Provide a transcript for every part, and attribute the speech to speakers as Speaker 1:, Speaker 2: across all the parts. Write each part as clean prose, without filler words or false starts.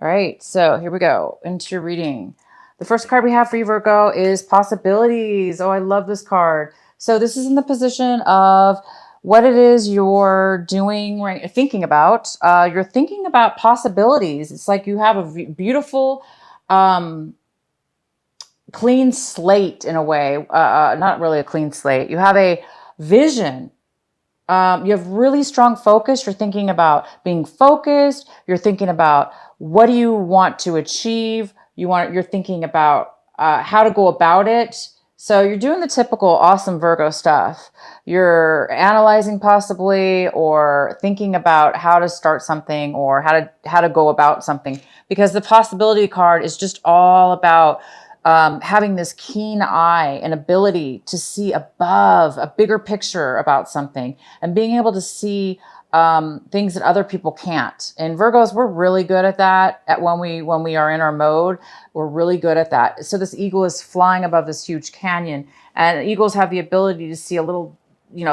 Speaker 1: All right, so here we go into your reading. The first card we have for you, Virgo, is possibilities. Oh, I love this card. So this is in the position of what it is you're doing, right? Thinking about. You're thinking about possibilities. It's like you have a beautiful, clean slate in a way. Not really a clean slate. You have a vision. You have really strong focus. You're thinking about being focused. You're thinking about what do you want to achieve. You're thinking about how to go about it. So you're doing the typical awesome Virgo stuff. You're analyzing possibly, or thinking about how to start something, or how to go about something. Because the possibility card is just all about having this keen eye and ability to see above a bigger picture about something, and being able to see things that other people can't. And Virgos, we're really good at that. When we are in our mode, we're really good at that. So this eagle is flying above this huge canyon, and eagles have the ability to see a little,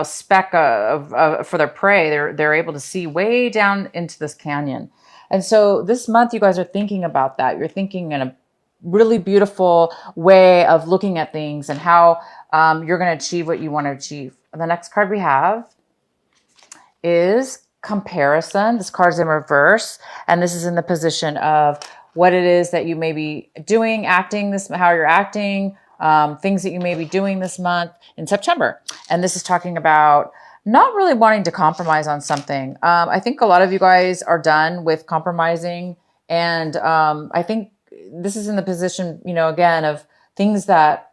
Speaker 1: speck for their prey. They're able to see way down into this canyon. And so this month, you guys are thinking about that. You're thinking in a really beautiful way of looking at things, and how you're going to achieve what you want to achieve. The next card we have is comparison. This card's in reverse, and this is in the position of what it is that you may be doing, acting this, how you're acting, things that you may be doing this month in September. And this is talking about not really wanting to compromise on something. I think a lot of you guys are done with compromising, and I think this is in the position, again, of things that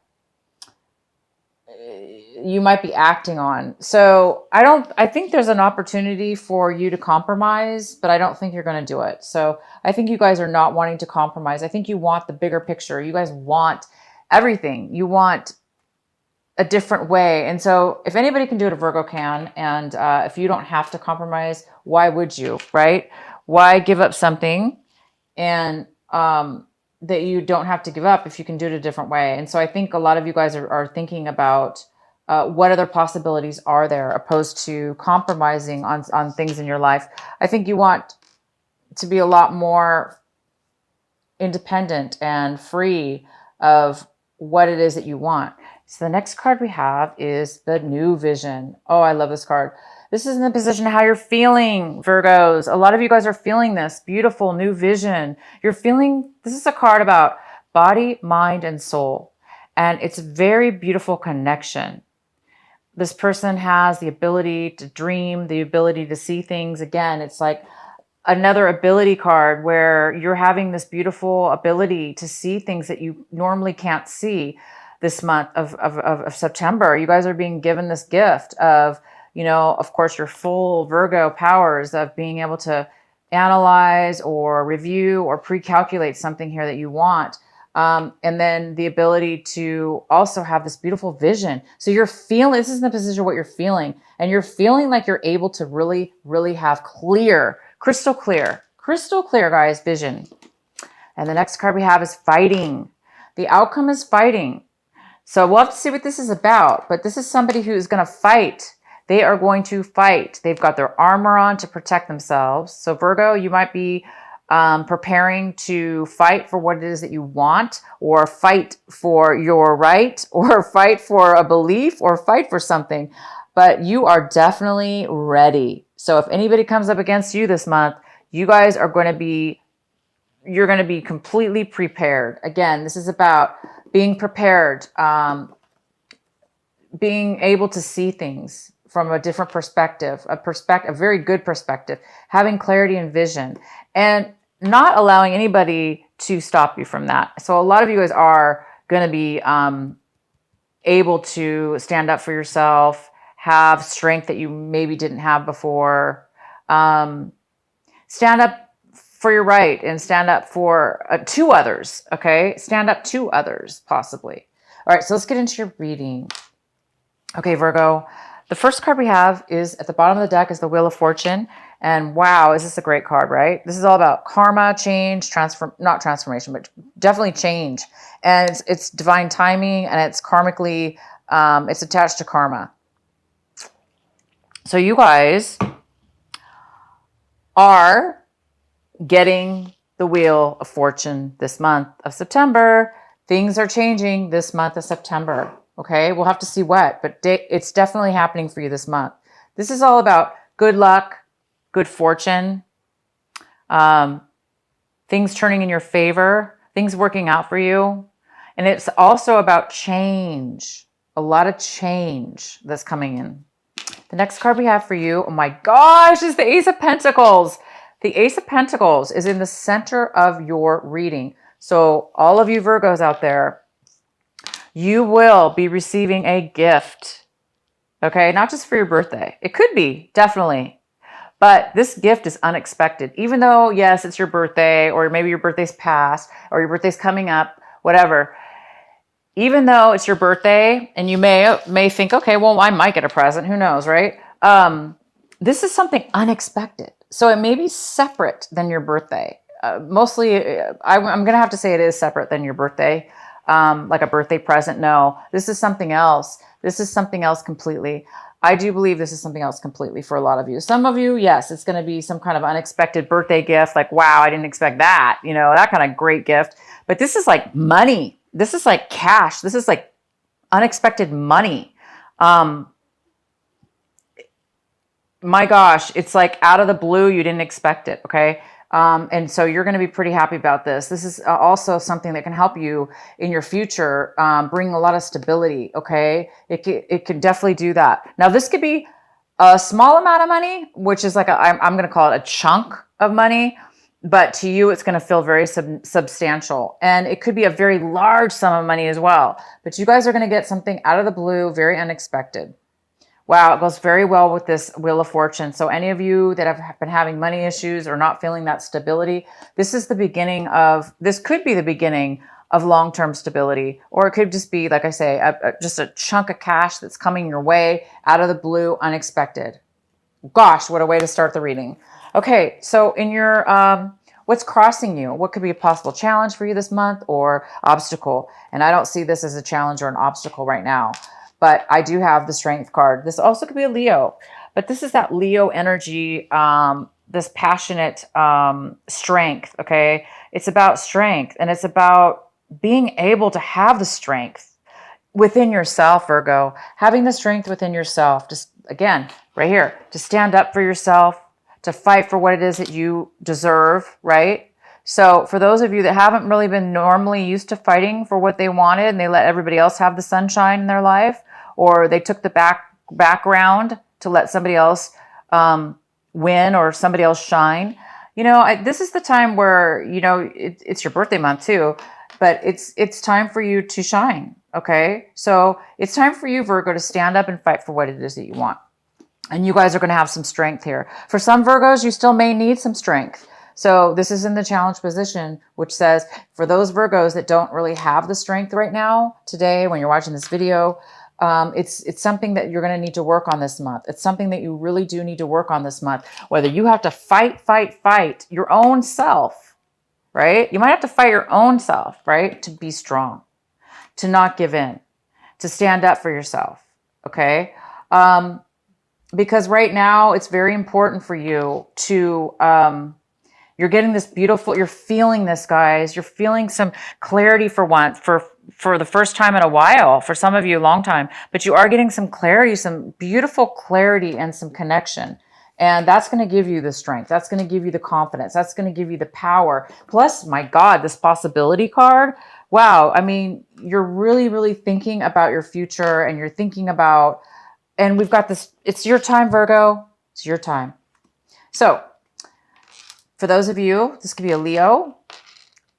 Speaker 1: you might be acting on. So I think there's an opportunity for you to compromise, but I don't think you're going to do it. So I think you guys are not wanting to compromise. I think you want the bigger picture. You guys want everything. You want a different way. And so if anybody can do it, a Virgo can. And if you don't have to compromise, why would you, right? Why give up something and that you don't have to give up if you can do it a different way? And so I think a lot of you guys are thinking about what other possibilities are there, opposed to compromising on things in your life. I think you want to be a lot more independent and free of what it is that you want. So the next card we have is the new vision. Oh, I love this card. This is in the position of how you're feeling, Virgos. A lot of you guys are feeling this beautiful new vision. You're feeling, this is a card about body, mind, and soul. And it's a very beautiful connection. This person has the ability to dream, the ability to see things. Again, it's like another ability card where you're having this beautiful ability to see things that you normally can't see this month of September. You guys are being given this gift of, of course, your full Virgo powers of being able to analyze or review or pre-calculate something here that you want. And then the ability to also have this beautiful vision. So you're feeling, this is in the position of what you're feeling. And you're feeling like you're able to really, really have crystal clear, guys, vision. And the next card we have is fighting. The outcome is fighting. So we'll have to see what this is about. But this is somebody who is going to fight. They are going to fight. They've got their armor on to protect themselves. So Virgo, you might be preparing to fight for what it is that you want, or fight for your right, or fight for a belief, or fight for something. But you are definitely ready. So if anybody comes up against you this month, you guys are going to be, you're going to be completely prepared. Again, this is about being prepared, being able to see things from a different perspective, a very good perspective, having clarity and vision, and not allowing anybody to stop you from that. So a lot of you guys are going to be able to stand up for yourself, have strength that you maybe didn't have before, stand up for your right, and stand up for to others. Okay. Stand up to others, possibly. All right. So let's get into your reading. Okay, Virgo. The first card we have is at the bottom of the deck is the Wheel of Fortune. And wow, is this a great card, right? This is all about karma, change, not transformation, but definitely change. And it's divine timing, and it's karmically, it's attached to karma. So you guys are getting the Wheel of Fortune this month of September. Things are changing this month of September. Okay, we'll have to see what, but it's definitely happening for you this month. This is all about good luck, good fortune, things turning in your favor, things working out for you. And it's also about change, a lot of change that's coming in. The next card we have for you, oh my gosh, is the Ace of Pentacles. The Ace of Pentacles is in the center of your reading. So all of you Virgos out there, you will be receiving a gift, okay? Not just for your birthday. It could be, definitely. But this gift is unexpected. Even though, yes, it's your birthday, or maybe your birthday's past, or your birthday's coming up, whatever. Even though it's your birthday, and you may think, okay, well, I might get a present. Who knows, right? This is something unexpected. So it may be separate than your birthday. Mostly, I'm going to have to say it is separate than your birthday. Like a birthday present. No, this is something else. This is something else completely. I do believe this is something else completely for a lot of you. Some of you, yes, it's going to be some kind of unexpected birthday gift. Like, wow, I didn't expect that. You know, that kind of great gift. But this is like money. This is like cash. This is like unexpected money. My gosh, it's like out of the blue. You didn't expect it. Okay. And so you're going to be pretty happy about this. This is also something that can help you in your future, bring a lot of stability. Okay. It could definitely do that. Now this could be a small amount of money, which is like, I'm going to call it a chunk of money, but to you, it's going to feel very substantial. And it could be a very large sum of money as well, but you guys are going to get something out of the blue, very unexpected. Wow, it goes very well with this Wheel of Fortune. So any of you that have been having money issues or not feeling that stability, this is the beginning of, this could be the beginning of long-term stability, or it could just be, like I say, just a chunk of cash that's coming your way out of the blue, unexpected. Gosh, what a way to start the reading. Okay, so in your, what's crossing you? What could be a possible challenge for you this month or obstacle? And I don't see this as a challenge or an obstacle right now. But I do have the Strength card. This also could be a Leo. But this is that Leo energy, this passionate strength, okay? It's about strength. And it's about being able to have the strength within yourself, Virgo. Having the strength within yourself. Just, again, right here. To stand up for yourself. To fight for what it is that you deserve, right? So for those of you that haven't really been normally used to fighting for what they wanted and they let everybody else have the sunshine in their life, or they took the background to let somebody else win or somebody else shine, you know, this is the time where, you know, it's your birthday month too, but it's time for you to shine, okay? So it's time for you, Virgo, to stand up and fight for what it is that you want. And you guys are going to have some strength here. For some Virgos, you still may need some strength. So this is in the challenge position, which says for those Virgos that don't really have the strength right now, today, when you're watching this video, it's something that you're going to need to work on this month. It's something that you really do need to work on this month. Whether you have to fight your own self, right? You might have to fight your own self, right? To be strong, to not give in, to stand up for yourself, okay? Because right now it's very important for you to... you're getting this beautiful, you're feeling this, guys. You're feeling some clarity for once, for the first time in a while, for some of you, a long time. But you are getting some clarity, some beautiful clarity and some connection. And that's going to give you the strength. That's going to give you the confidence. That's going to give you the power. Plus, my God, this possibility card. Wow. I mean, you're really, really thinking about your future and you're thinking about, and we've got this, it's your time, Virgo. It's your time. So, for those of you, this could be a Leo,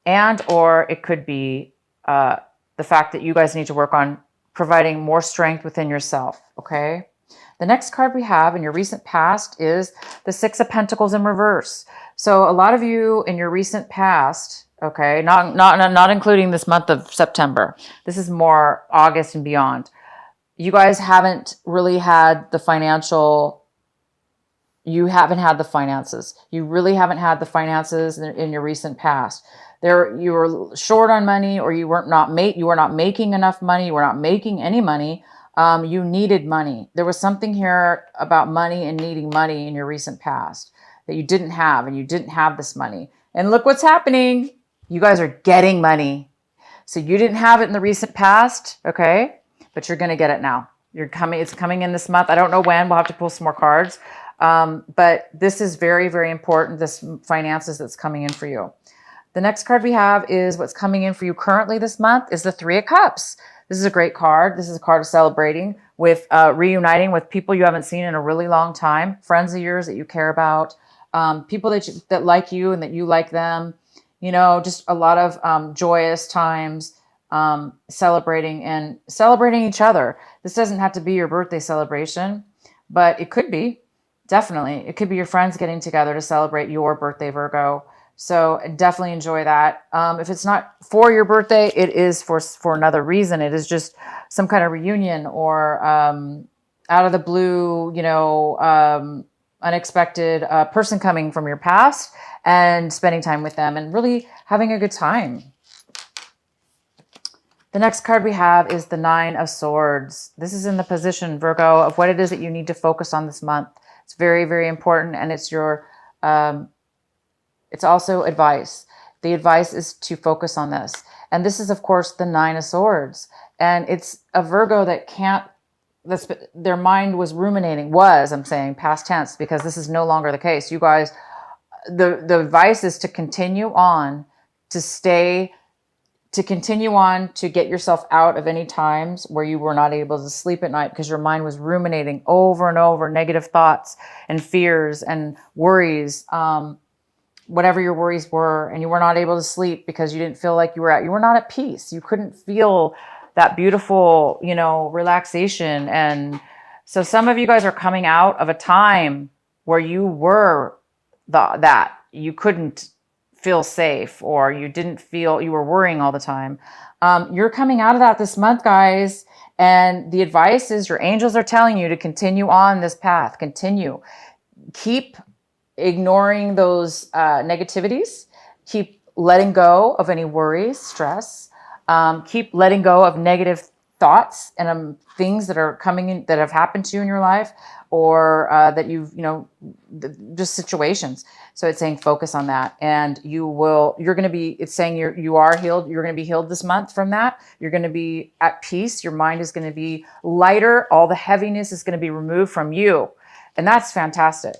Speaker 1: and or it could be the fact that you guys need to work on providing more strength within yourself, okay? The next card we have in your recent past is the Six of Pentacles in reverse. So a lot of you in your recent past, okay, not including this month of September. This is more August and beyond. You guys haven't really had the financial... You haven't had the finances. You really haven't had the finances in your recent past. You were short on money, or you were not making enough money. You were not making any money. You needed money. There was something here about money and needing money in your recent past that you didn't have, and you didn't have this money. And look what's happening. You guys are getting money. So you didn't have it in the recent past, okay? But you're going to get it now. It's coming in this month. I don't know when. We'll have to pull some more cards. But this is very, very important. This finances that's coming in for you. The next card we have is what's coming in for you currently this month is the Three of Cups. This is a great card. This is a card of celebrating with reuniting with people you haven't seen in a really long time, friends of yours that you care about, people that like you and that you like them. You know, just a lot of joyous times, celebrating each other. This doesn't have to be your birthday celebration, but it could be. Definitely. It could be your friends getting together to celebrate your birthday, Virgo. So definitely enjoy that. If it's not for your birthday, it is for another reason. It is just some kind of reunion or out of the blue, you know, unexpected person coming from your past and spending time with them and really having a good time. The next card we have is the Nine of Swords. This is in the position, Virgo, of what it is that you need to focus on this month. It's very, very important, and it's your... it's also advice. The advice is to focus on this. And this is, of course, the Nine of Swords. And it's a Virgo that can't, their mind was ruminating, I'm saying past tense, because this is no longer the case. You guys, the advice is to continue on, to continue on to get yourself out of any times where you were not able to sleep at night because your mind was ruminating over and over negative thoughts and fears and worries, whatever your worries were, and you were not able to sleep because you didn't feel like you were not at peace. You couldn't feel that beautiful, you know, relaxation. And so some of you guys are coming out of a time where you were that you couldn't feel safe, or you didn't feel, you were worrying all the time. You're coming out of that this month, guys. And the advice is your angels are telling you to continue on this path. Continue. Keep ignoring those negativities. Keep letting go of any worries, stress. Keep letting go of negative thoughts and things that are coming in, that have happened to you in your life, or that you've, you know, just situations. So it's saying focus on that, and it's saying you are healed. You're going to be healed this month from that. You're going to be at peace. Your mind is going to be lighter. All the heaviness is going to be removed from you. And that's fantastic.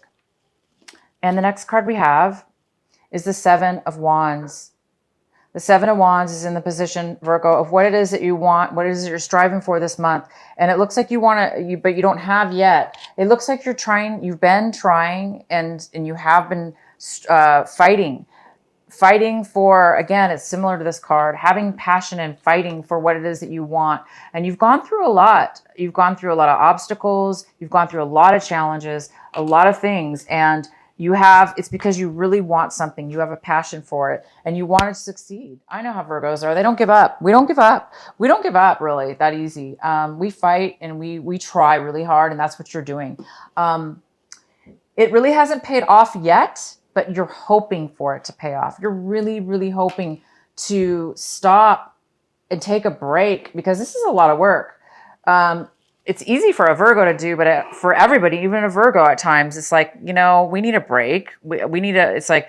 Speaker 1: And the next card we have is the Seven of Wands. The Seven of Wands is in the position, Virgo, of what it is that you want, what it is that you're striving for this month. And it looks like you want to, but you don't have yet. It looks like you've been trying, and you have been fighting for, again, it's similar to this card, having passion and fighting for what it is that you want. And you've gone through a lot. You've gone through a lot of obstacles. You've gone through a lot of challenges, a lot of things. And it's because you really want something. You have a passion for it and you want it to succeed. I know how Virgos are. They don't give up. We don't give up. We don't give up really that easy. We fight and we try really hard, and that's what you're doing. It really hasn't paid off yet, but you're hoping for it to pay off. You're really, really hoping to stop and take a break, because this is a lot of work. It's easy for a Virgo to do, but for everybody, even a Virgo at times, it's like, you know, we need a break. We need to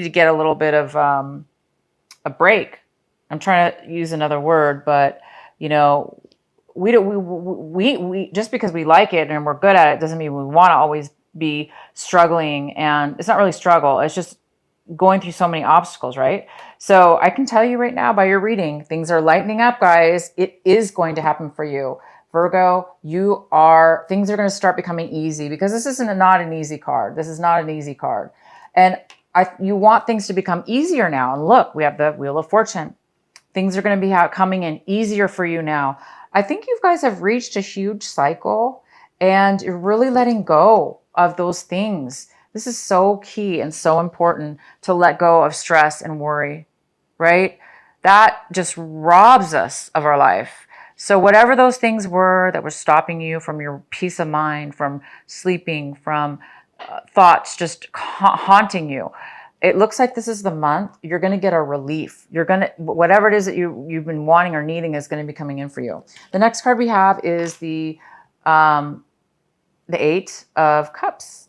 Speaker 1: get a little bit of a break. I'm trying to use another word, but you know, we just because we like it and we're good at it doesn't mean we want to always be struggling. And it's not really struggle. It's just going through so many obstacles, right? So I can tell you right now by your reading, things are lightening up, guys. It is going to happen for you. Virgo, things are going to start becoming easy, because this isn't not an easy card. This is not an easy card. And you want things to become easier now. And look, we have the Wheel of Fortune. Things are going to be coming in easier for you now. I think you guys have reached a huge cycle, and you're really letting go of those things. This is so key and so important, to let go of stress and worry, right? That just robs us of our life. So whatever those things were that were stopping you from your peace of mind, from sleeping, from thoughts just haunting you, it looks like this is the month you're going to get a relief. Whatever it is that you've been wanting or needing is going to be coming in for you. The next card we have is the Eight of Cups.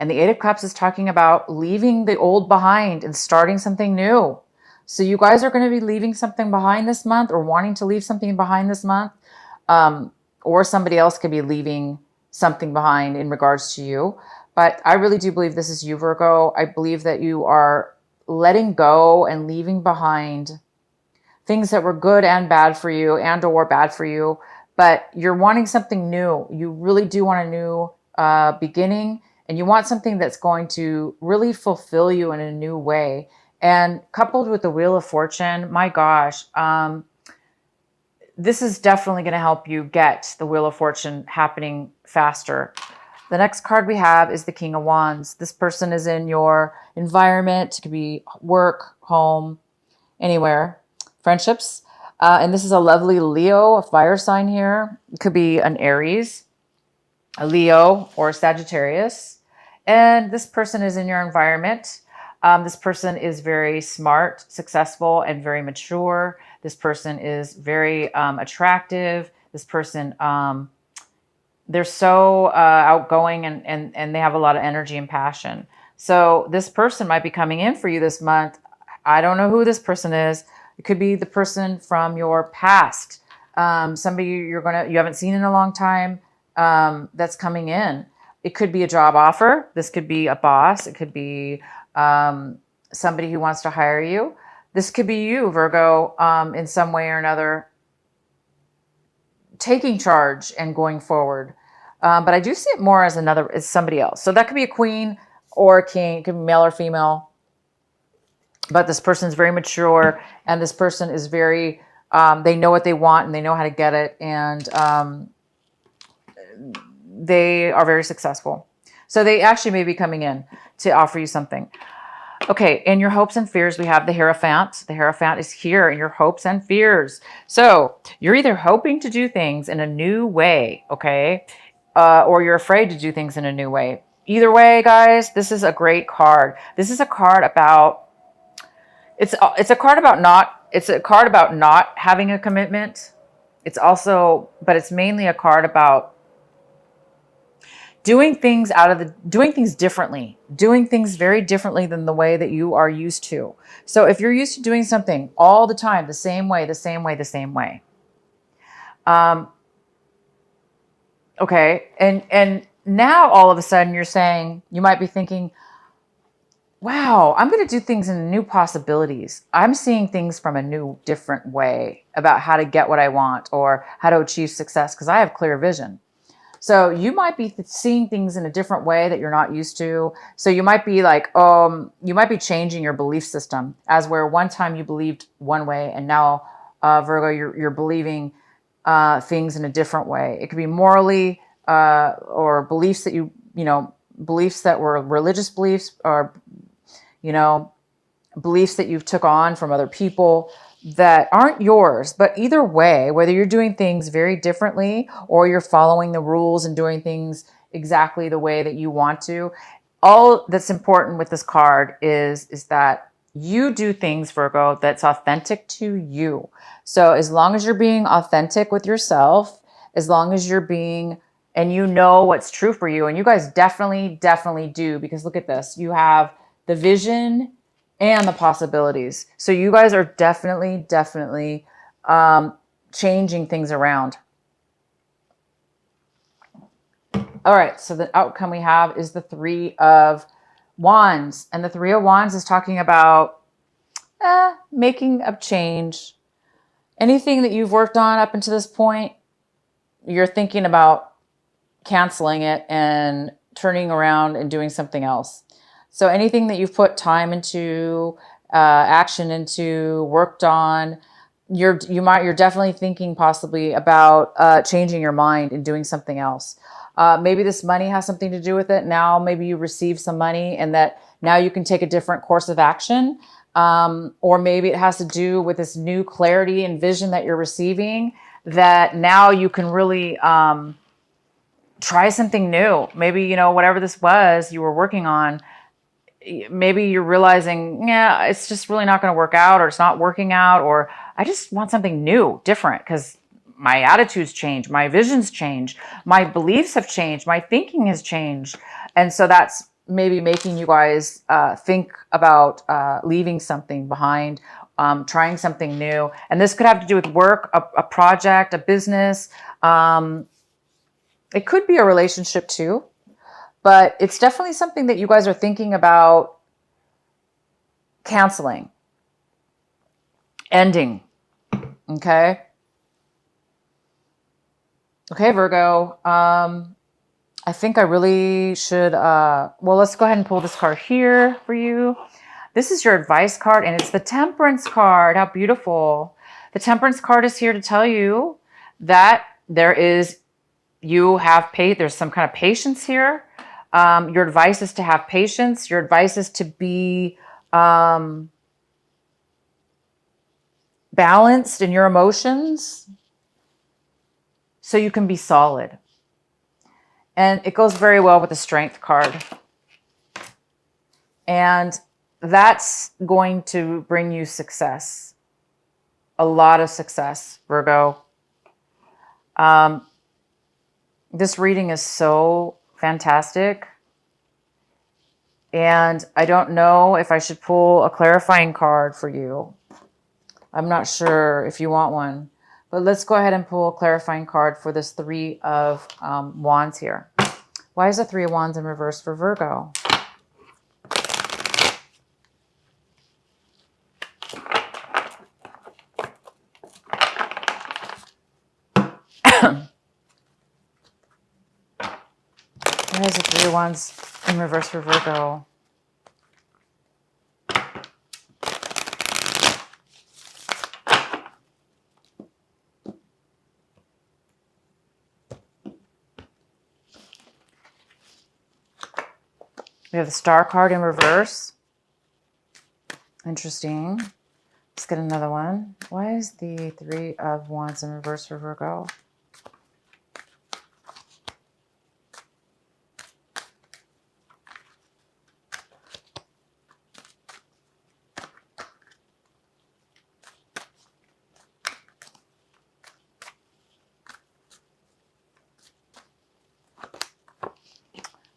Speaker 1: And the Eight of Cups is talking about leaving the old behind and starting something new. So you guys are going to be leaving something behind this month, or wanting to leave something behind this month. Or somebody else could be leaving something behind in regards to you. But I really do believe this is you, Virgo. I believe that you are letting go and leaving behind things that were good and bad for you, and or bad for you. But you're wanting something new. You really do want a new beginning, and you want something that's going to really fulfill you in a new way. And coupled with the Wheel of Fortune, my gosh, this is definitely going to help you get the Wheel of Fortune happening faster. The next card we have is the King of Wands. This person is in your environment. It could be work, home, anywhere, friendships. And this is a lovely Leo, a fire sign here. It could be an Aries, a Leo, or a Sagittarius. And this person is in your environment. This person is very smart, successful, and very mature. This person is very attractive. This person, they're so outgoing, and they have a lot of energy and passion. So this person might be coming in for you this month. I don't know who this person is. It could be the person from your past, somebody you haven't seen in a long time, that's coming in. It could be a job offer. This could be a boss. It could be somebody who wants to hire you. This could be you, Virgo, in some way or another, taking charge and going forward. But I do see it more as somebody else. So that could be a queen or a king. It could be male or female. But this person's very mature, and this person is very, they know what they want, and they know how to get it. And they are very successful. So they actually may be coming in to offer you something. Okay, in your hopes and fears, we have the Hierophant. The Hierophant is here in your hopes and fears. So you're either hoping to do things in a new way, okay? Or you're afraid to do things in a new way. Either way, guys, this is a great card. This is a card about, it's a card about not having a commitment. But it's mainly a card about doing things differently, doing things very differently than the way that you are used to. So if you're used to doing something all the time, the same way, okay. And now all of a sudden you might be thinking, wow, I'm going to do things in new possibilities. I'm seeing things from a new, different way about how to get what I want or how to achieve success, because I have clear vision. So you might be seeing things in a different way that you're not used to. So you might be like, you might be changing your belief system, as where one time you believed one way, and now, Virgo, you're believing things in a different way. It could be morally, or beliefs that beliefs that were religious beliefs, or, beliefs that you've took on from other people that aren't yours. But either way, whether you're doing things very differently or you're following the rules and doing things exactly the way that you want to, all that's important with this card is that you do things, Virgo, that's authentic to you. So as long as you're being authentic with yourself, as long as you're being, and you know what's true for you, and you guys definitely do, because look at this. You have the vision and the possibilities. So you guys are definitely changing things around. All right, so the outcome we have is the Three of Wands. And the Three of Wands is talking about making a change. Anything that you've worked on up until this point, you're thinking about canceling it and turning around and doing something else. So anything that you've put time into, action into, worked on, you're definitely thinking possibly about changing your mind and doing something else. Maybe this money has something to do with it. Now maybe you receive some money, and that now you can take a different course of action. Or maybe it has to do with this new clarity and vision that you're receiving, that now you can really try something new. Maybe, whatever this was you were working on, maybe you're realizing, yeah, it's just really not going to work out, or it's not working out, or I just want something new, different, because my attitudes change, my visions change, my beliefs have changed, my thinking has changed. And so that's maybe making you guys think about leaving something behind, trying something new. And this could have to do with work, a project, a business. It could be a relationship too, but it's definitely something that you guys are thinking about canceling, ending. Okay. Okay, Virgo. I think I really should, well, let's go ahead and pull this card here for you. This is your advice card, and it's the Temperance card. How beautiful. The Temperance card is here to tell you that there's some kind of patience here. Your advice is to have patience. Your advice is to be balanced in your emotions so you can be solid. And it goes very well with the Strength card. And that's going to bring you success. A lot of success, Virgo. This reading is so fantastic. And I don't know if I should pull a clarifying card for you. I'm not sure if you want one. But let's go ahead and pull a clarifying card for this Three of Wands here. Why is the Three of Wands in reverse for Virgo? Why is the Three of Wands in reverse for Virgo? We have the Star card in reverse. Interesting. Let's get another one. Why is the Three of Wands in reverse for Virgo?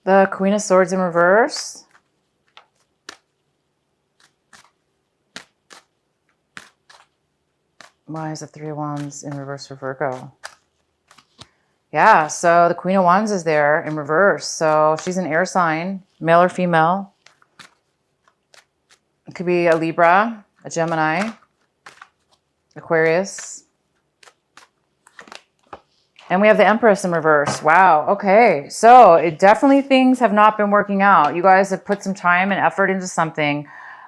Speaker 1: The Queen of Swords in reverse. Why is the Three of Wands in reverse for Virgo? Yeah, so the Queen of Wands is there in reverse. So she's an air sign, male or female. It could be a Libra, a Gemini, Aquarius. And we have the Empress in reverse. Wow. Okay. So things have not been working out. You guys have put some time and effort into something,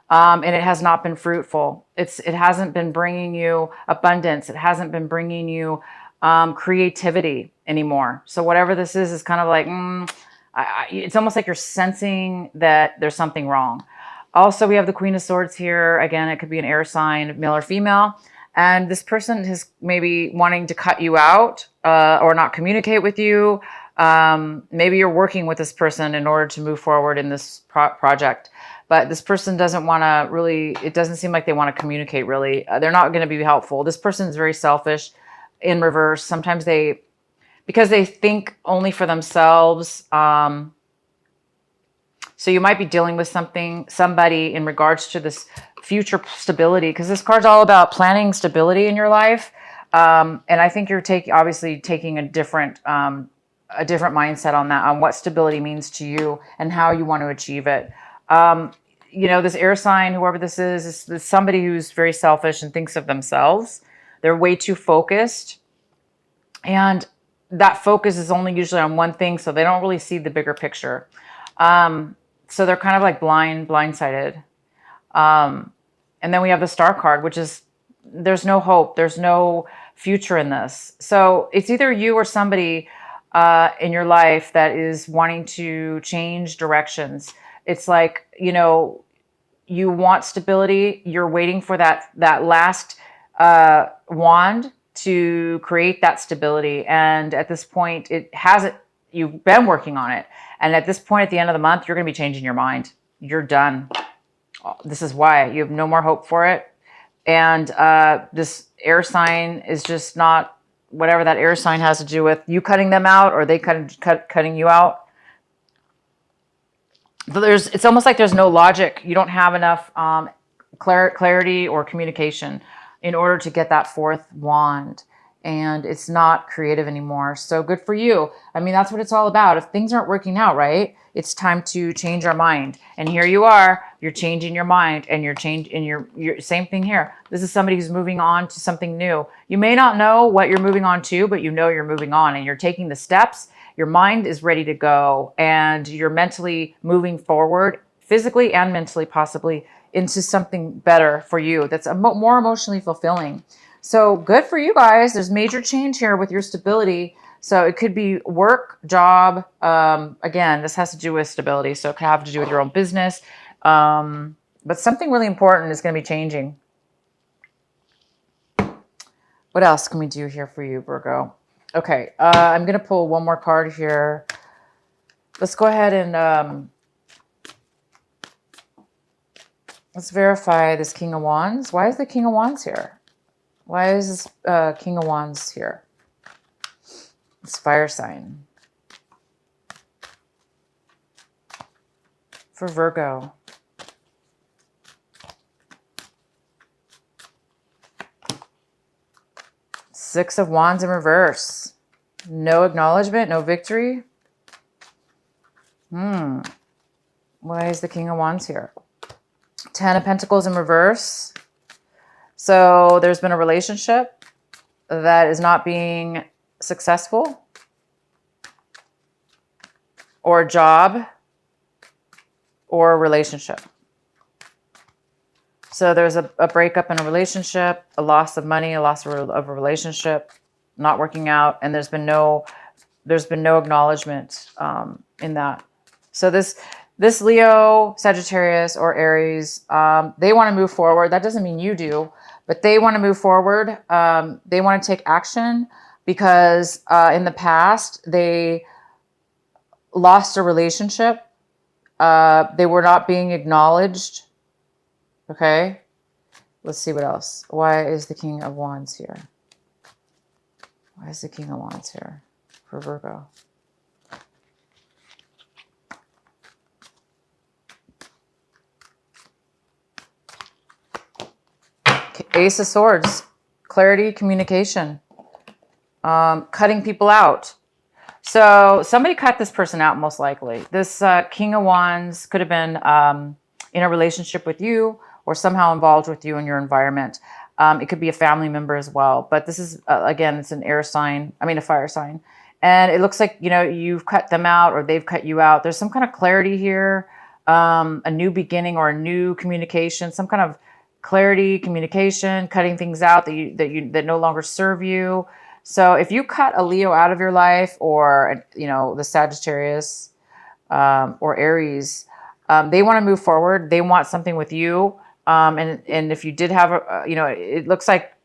Speaker 1: and it has not been fruitful. It hasn't been bringing you abundance. It hasn't been bringing you creativity anymore. So whatever this is kind of like, it's almost like you're sensing that there's something wrong. Also, we have the Queen of Swords here. Again, it could be an air sign, male or female. And this person is maybe wanting to cut you out or not communicate with you. Maybe you're working with this person in order to move forward in this project. But this person doesn't want to really, it doesn't seem like they want to communicate really. They're not going to be helpful. This person is very selfish in reverse. Sometimes because they think only for themselves. So you might be dealing with somebody in regards to this future stability, because this card's all about planning stability in your life. And I think you're obviously taking a different mindset on that, on what stability means to you and how you want to achieve it. This air sign, whoever this is somebody who's very selfish and thinks of themselves. They're way too focused. And that focus is only usually on one thing, so they don't really see the bigger picture. So they're kind of like blindsided. And then we have the Star card, which is, there's no hope. There's no future in this. So it's either you or somebody in your life that is wanting to change directions. It's like, you want stability. You're waiting for that last wand to create that stability. And at this point, you've been working on it. And at this point, at the end of the month, you're going to be changing your mind. You're done. This is why you have no more hope for it. And this air sign is just not, whatever that air sign has to do with you cutting them out or they cutting you out. But it's almost like there's no logic. You don't have enough clarity or communication in order to get that fourth wand. And it's not creative anymore. So good for you. I mean, that's what it's all about. If things aren't working out right, it's time to change our mind. And here you are, you're changing your mind, and you're same thing here. This is somebody who's moving on to something new. You may not know what you're moving on to, but you know you're moving on and you're taking the steps. Your mind is ready to go and you're mentally moving forward, physically and mentally, possibly into something better for you that's more emotionally fulfilling. So good for you guys. There's major change here with your stability. So it could be work, job. Again, this has to do with stability. So it could have to do with your own business. But something really important is going to be changing. What else can we do here for you, Virgo? Okay, I'm going to pull one more card here. Let's go ahead and let's verify this King of Wands. Why is the King of Wands here? Why is this King of Wands here? It's fire sign. For Virgo. Six of Wands in reverse. No acknowledgement, no victory. Why is the King of Wands here? Ten of Pentacles in reverse. So there's been a relationship that is not being successful, or a job, or a relationship. So there's a breakup in a relationship, a loss of money, a loss of a relationship, not working out, and there's been no acknowledgement in that. So this Leo, Sagittarius, or Aries, they want to move forward. That doesn't mean you do, but they want to move forward. They want to take action because in the past they lost a relationship. They were not being acknowledged. Okay, let's see what else. Why is the King of Wands here? Why is the King of Wands here for Virgo? Ace of Swords, clarity, communication, cutting people out. So somebody cut this person out, most likely. This King of Wands could have been in a relationship with you or somehow involved with you in your environment. It could be a family member as well. But this is, again, it's an air sign. I mean, a fire sign. And it looks like, you know, you've cut them out or they've cut you out. There's some kind of clarity here, a new beginning or a new communication, some kind of clarity, communication, cutting things out that no longer serve you. So if you cut a Leo out of your life, or, you know, the Sagittarius or Aries, they want to move forward. They want something with you. And if you did have a, you know, it looks like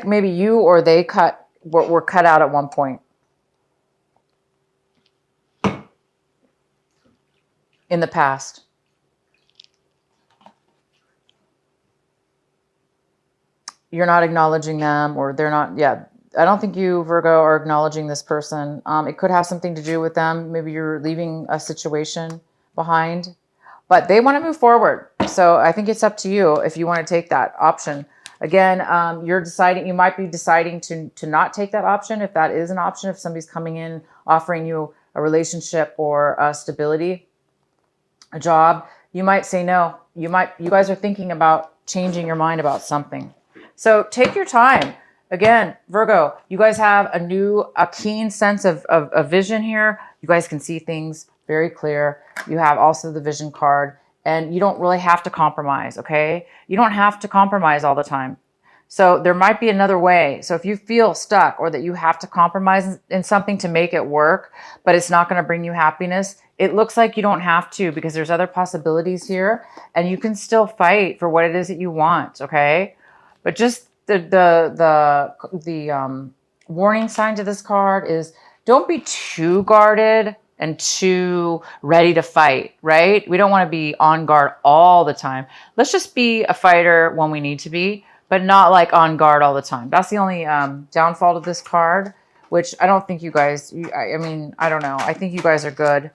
Speaker 1: maybe you or they were cut out at one point in the past. You're not acknowledging them, or they're not. Yeah, I don't think you, Virgo, are acknowledging this person. It could have something to do with them. Maybe you're leaving a situation behind, but they want to move forward. So I think it's up to you if you want to take that option. Again, you're deciding, you might be deciding to not take that option. If that is an option, if somebody's coming in offering you a relationship or stability, a job, you might say no. You guys are thinking about changing your mind about something. So take your time. Again, Virgo, you guys have a keen sense of vision here. You guys can see things very clear. You have also the vision card, and you don't really have to compromise, okay? You don't have to compromise all the time. So there might be another way. So if you feel stuck or that you have to compromise in something to make it work, but it's not going to bring you happiness, it looks like you don't have to, because there's other possibilities here, and you can still fight for what it is that you want, okay? But just the warning sign to this card is don't be too guarded and too ready to fight, right? We don't want to be on guard all the time. Let's just be a fighter when we need to be, but not like on guard all the time. That's the only downfall of this card, which I don't think you guys, I mean, I don't know. I think you guys are good.